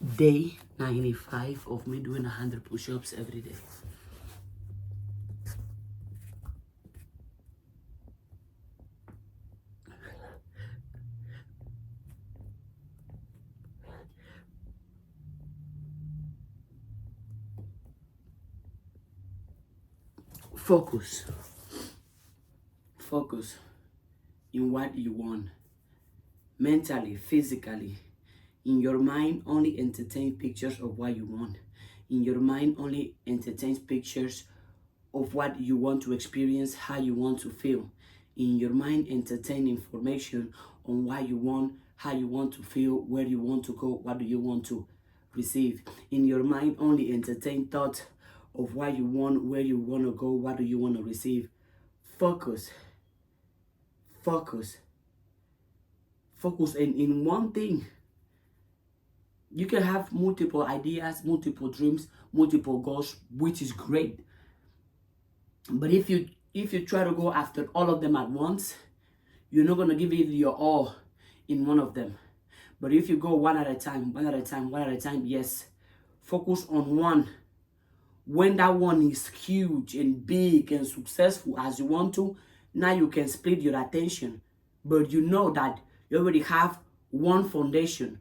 Day 95 of me doing 100 push-ups every day. Focus. Focus in what you want. Mentally, physically. In your mind, only entertain pictures of what you want. In your mind, only entertain pictures of what you want to experience, how you want to feel. In your mind, entertain information on what you want, how you want to feel, where you want to go, what do you want to receive. In your mind, only entertain thoughts of what you want, where you want to go, what do you want to receive. Focus, focus, focus in one thing. You can have multiple ideas, multiple dreams, multiple goals, which is great. But if you try to go after all of them at once, you're not gonna give it your all in one of them. But if you go one at a time, one at a time, one at a time, yes, focus on one. When that one is huge and big and successful as you want to, now you can split your attention. But you know that you already have one foundation,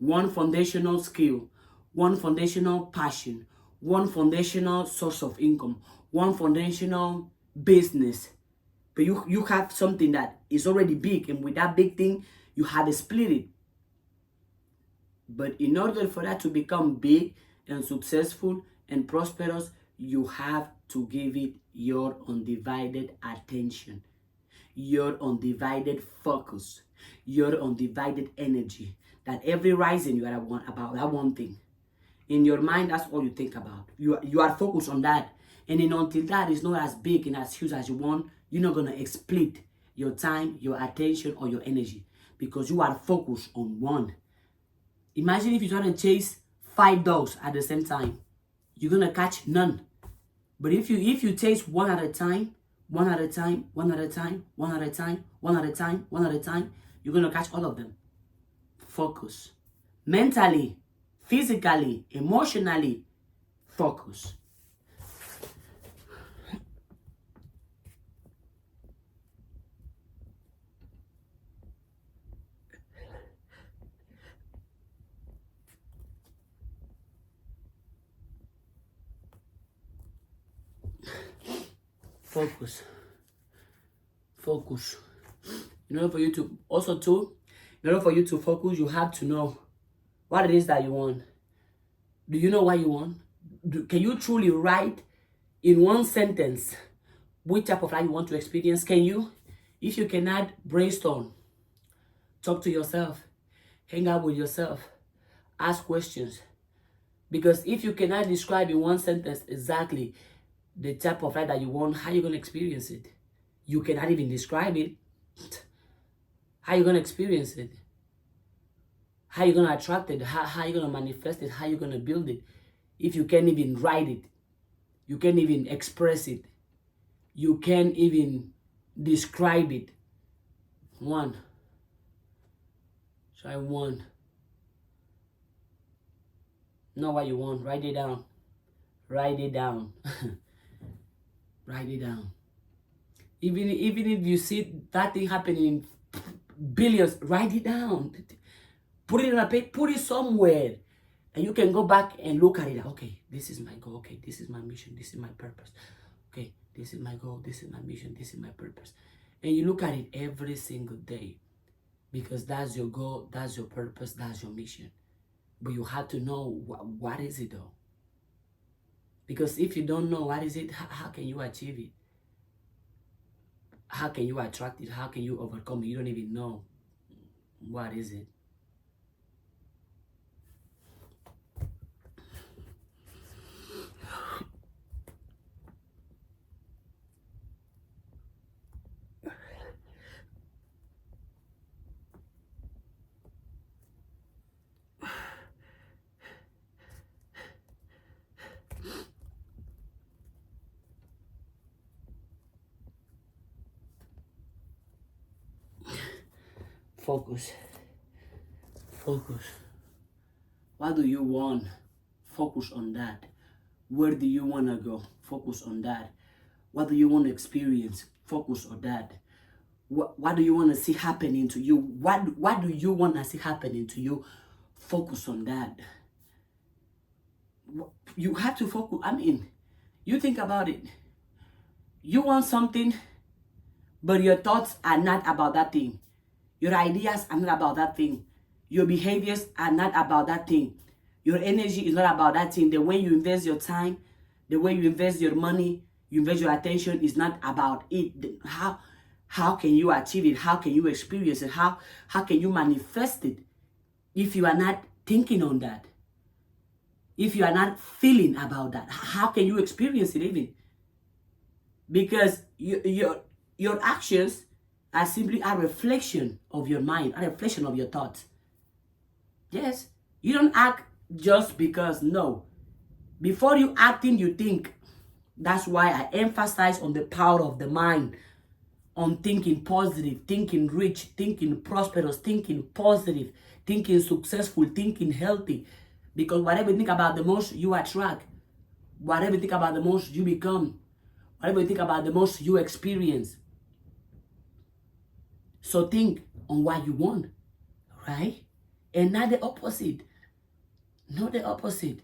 one foundational skill, one foundational passion, one foundational source of income, one foundational business. But you have something that is already big, and with that big thing, you had to split it. But in order for that to become big and successful and prosperous, you have to give it your undivided attention, your undivided focus, your undivided energy. That every rising you are about that one thing. In your mind, that's all you think about. You are focused on that. And then until that is not as big and as huge as you want, you're not gonna split your time, your attention, or your energy because you are focused on one. Imagine if you try to chase 5 dogs at the same time, you're gonna catch none. But if you chase one at a time, one at a time, one at a time, one at a time, one at a time, one at a time, you're gonna catch all of them. Focus. Mentally, physically, emotionally, focus. Focus. Focus. In order for you to also too, in order for you to focus, you have to know what it is that you want. Do you know what you want? Can you truly write in one sentence which type of life you want to experience? Can you? If you cannot, brainstorm, talk to yourself, hang out with yourself, ask questions. Because if you cannot describe in one sentence exactly the type of life that you want, how are you going to experience it? You cannot even describe it. How are you going to experience it? How are you going to attract it? How are you going to manifest it? How are you going to build it? If you can't even write it, you can't even express it, you can't even describe it. One. Try one. Know what you want. Write it down. Write it down. Write it down. Even if you see that thing happening in billions, write it down. Put it in a page. Put it somewhere. And you can go back and look at it. Okay, this is my goal. Okay, this is my mission. This is my purpose. Okay, this is my goal. This is my mission. This is my purpose. And you look at it every single day. Because that's your goal, that's your purpose, that's your mission. But you have to know what is it though? Because if you don't know what is it, how can you achieve it? How can you attract it? How can you overcome it? You don't even know what is it. Focus. Focus. What do you want? Focus on that. Where do you want to go? Focus on that. What do you want to experience? Focus on that. What do you want to see happening to you? What do you want to see happening to you? Focus on that. You have to focus. I mean, you think about it. You want something, but your thoughts are not about that thing. Your ideas are not about that thing. Your behaviors are not about that thing. Your energy is not about that thing. The way you invest your time, the way you invest your money, you invest your attention is not about it. How can you achieve it? How can you experience it? How can you manifest it if you are not thinking on that? If you are not feeling about that, how can you experience it even? Because your actions are simply a reflection of your mind, a reflection of your thoughts. Yes, you don't act just because, no. Before you acting, you think. That's why I emphasize on the power of the mind, on thinking positive, thinking rich, thinking prosperous, thinking positive, thinking successful, thinking healthy. Because whatever you think about the most, you attract. Whatever you think about the most, you become. Whatever you think about the most, you experience. So think on what you want, right? And not the opposite. Not the opposite.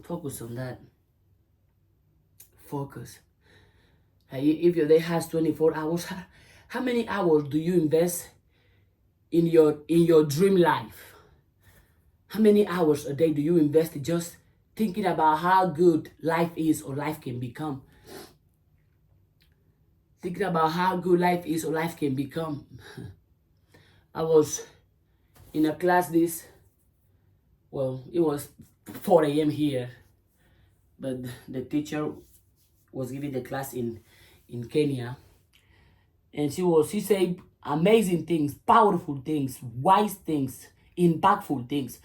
Focus on that. Focus. If your day has 24 hours, how many hours do you invest in your dream life? How many hours a day do you invest just thinking about how good life is or life can become? Thinking about how good life is or life can become. I was in a class it was 4 a.m. here, but the teacher was giving the class in Kenya, and she said amazing things, powerful things, wise things, impactful things.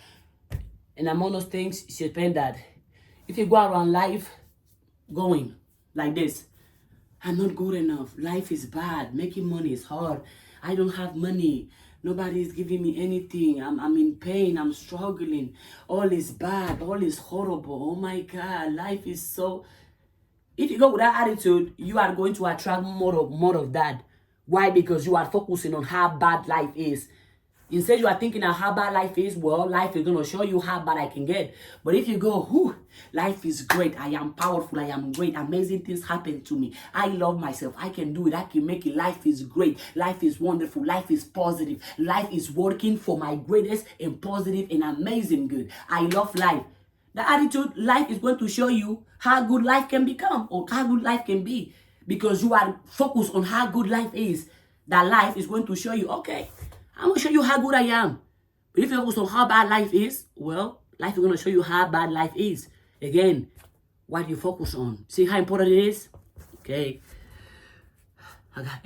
And among those things, she explained that if you go around life going like this, I'm not good enough, life is bad, making money is hard, I don't have money, nobody is giving me anything, I'm in pain, I'm struggling, all is bad, all is horrible, oh my God, life is so... If you go with that attitude, you are going to attract more of that. Why? Because you are focusing on how bad life is. Instead, you are thinking of how bad life is. Well, life is going to show you how bad I can get. But if you go, whew, life is great. I am powerful. I am great. Amazing things happen to me. I love myself. I can do it. I can make it. Life is great. Life is wonderful. Life is positive. Life is working for my greatest and positive and amazing good. I love life. The attitude, life is going to show you how good life can become or how good life can be. Because you are focused on how good life is. That life is going to show you, okay, I'm going to show you how good I am. But if you focus on how bad life is, well, life is going to show you how bad life is. Again, what you focus on. See how important it is? Okay. I got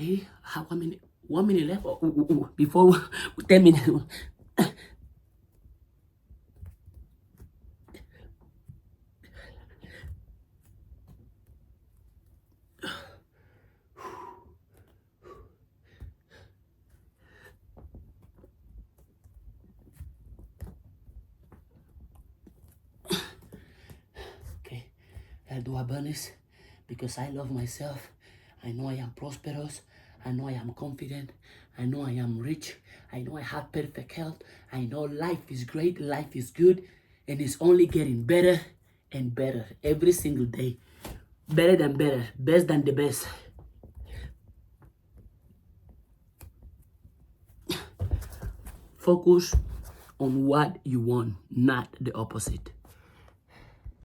1 minute left before 10 minutes. I'll do a bonus because I love myself. I know I am prosperous. I know I am confident. I know I am rich. I know I have perfect health. I know life is great. Life is good. And it's only getting better and better every single day. Better than better. Best than the best. Focus on what you want, not the opposite.